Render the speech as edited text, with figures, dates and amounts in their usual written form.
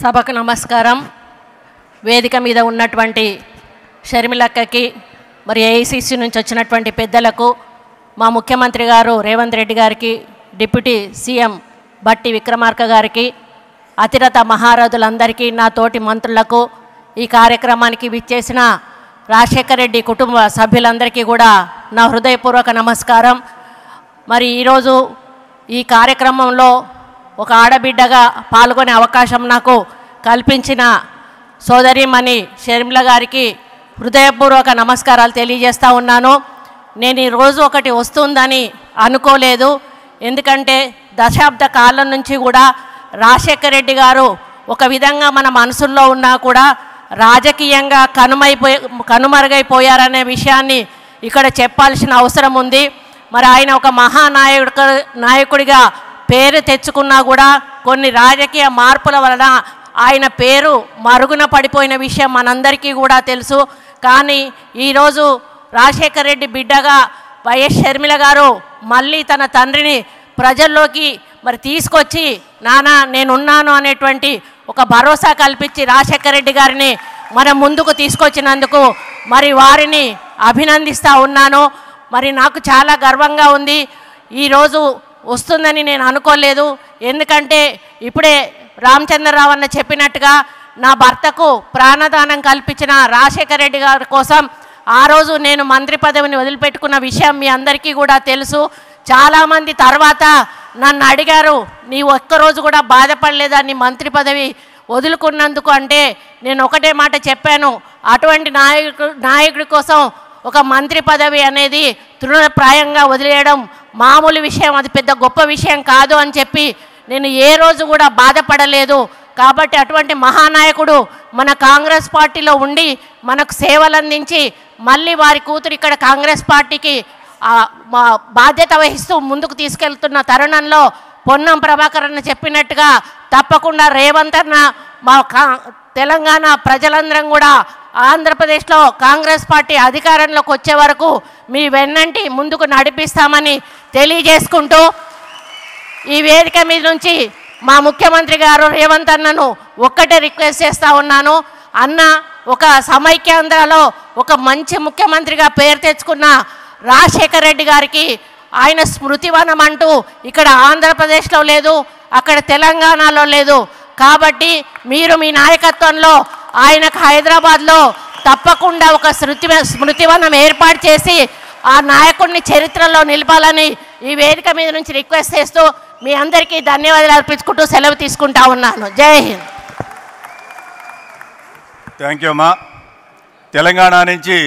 సభకు నమస్కారం. వేదిక మీద ఉన్నటువంటి షర్మిలక్కకి మరి ఏఐసిసి నుంచి వచ్చినటువంటి పెద్దలకు, మా ముఖ్యమంత్రి గారు రేవంత్ రెడ్డి గారికి, డిప్యూటీ సీఎం బట్టి విక్రమార్క గారికి, అతిరథ మహారథులందరికీ, నా తోటి మంత్రులకు, ఈ కార్యక్రమానికి విచ్చేసిన రాజశేఖర్ రెడ్డి కుటుంబ సభ్యులందరికీ కూడా నా హృదయపూర్వక నమస్కారం. మరి ఈరోజు ఈ కార్యక్రమంలో ఒక ఆడబిడ్డగా పాల్గొనే అవకాశం నాకు కల్పించిన సోదరిమణి షర్మిల గారికి హృదయపూర్వక నమస్కారాలు తెలియజేస్తూ ఉన్నాను. నేను ఈరోజు ఒకటి వస్తుందని అనుకోలేదు. ఎందుకంటే దశాబ్ద కాలం నుంచి కూడా రాజశేఖర్ రెడ్డి గారు ఒక విధంగా మన మనసుల్లో ఉన్నా కూడా రాజకీయంగా కనుమరుగైపోయారనే విషయాన్ని ఇక్కడ చెప్పాల్సిన అవసరం ఉంది. మరి ఆయన ఒక నాయకుడిగా పేరు తెచ్చుకున్నా కూడా కొన్ని రాజకీయ మార్పుల వలన ఆయన పేరు మరుగున పడిపోయిన విషయం మనందరికీ కూడా తెలుసు. కానీ ఈరోజు రాజశేఖర్ రెడ్డి బిడ్డగా వైఎస్ షర్మిల గారు మళ్ళీ తన తండ్రిని ప్రజల్లోకి మరి తీసుకొచ్చి నానా నేనున్నాను అనేటువంటి ఒక భరోసా కల్పించి రాజశేఖర్ రెడ్డి గారిని మన ముందుకు తీసుకొచ్చినందుకు మరి వారిని అభినందిస్తూ ఉన్నాను. మరి నాకు చాలా గర్వంగా ఉంది. ఈరోజు వస్తుందని నేను అనుకోలేదు. ఎందుకంటే ఇప్పుడే రామచంద్రరావు అన్న చెప్పినట్టుగా నా భర్తకు ప్రాణదానం కల్పించిన రాజశేఖర్ రెడ్డి గారి కోసం ఆ రోజు నేను మంత్రి పదవిని వదిలిపెట్టుకున్న విషయం మీ అందరికీ కూడా తెలుసు. చాలామంది తర్వాత నన్ను అడిగారు, నీ ఒక్కరోజు కూడా బాధపడలేదా నీ మంత్రి పదవి వదులుకున్నందుకు అంటే నేను ఒకటే మాట చెప్పాను, అటువంటి నాయకుడి కోసం ఒక మంత్రి పదవి అనేది తృణప్రాయంగా వదిలేయడం మామూలు విషయం, అది పెద్ద గొప్ప విషయం కాదు అని చెప్పి నేను ఏ రోజు కూడా బాధపడలేదు. కాబట్టి అటువంటి మహానాయకుడు మన కాంగ్రెస్ పార్టీలో ఉండి మనకు సేవలు అందించి మళ్ళీ వారి కూతురు ఇక్కడ కాంగ్రెస్ పార్టీకి బాధ్యత వహిస్తూ ముందుకు తీసుకెళ్తున్న తరుణంలో పొన్నం ప్రభాకర్ అన్న చెప్పినట్టుగా తప్పకుండా రేవంత్ అన్న మా తెలంగాణ ప్రజలందరం కూడా ఆంధ్రప్రదేశ్లో కాంగ్రెస్ పార్టీ అధికారంలోకి వచ్చే వరకు మీ వెన్నంటి ముందుకు నడిపిస్తామని తెలియజేసుకుంటూ ఈ వేదిక మీద నుంచి మా ముఖ్యమంత్రి గారు రేవంత్ అన్నను ఒక్కటే రిక్వెస్ట్ చేస్తూ ఉన్నాను. అన్న ఒక సమైక్యాంధ్రలో ఒక మంచి ముఖ్యమంత్రిగా పేరు తెచ్చుకున్న రాజశేఖర్ రెడ్డి గారికి ఆయన స్మృతివనం అంటూ ఇక్కడ ఆంధ్రప్రదేశ్లో లేదు, అక్కడ తెలంగాణలో లేదు. కాబట్టి మీరు మీ నాయకత్వంలో ఆయనకు హైదరాబాద్లో తప్పకుండా ఒక స్మృతివనం ఏర్పాటు చేసి ఆ నాయకుడిని చరిత్రలో నిలపాలని ఈ వేదిక మీద నుంచి రిక్వెస్ట్ చేస్తూ మీ అందరికీ ధన్యవాదాలు అర్పించుకుంటూ సెలవు తీసుకుంటా ఉన్నాను. జై హింద్. థ్యాంక్ యూ అమ్మా. తెలంగాణ నుంచి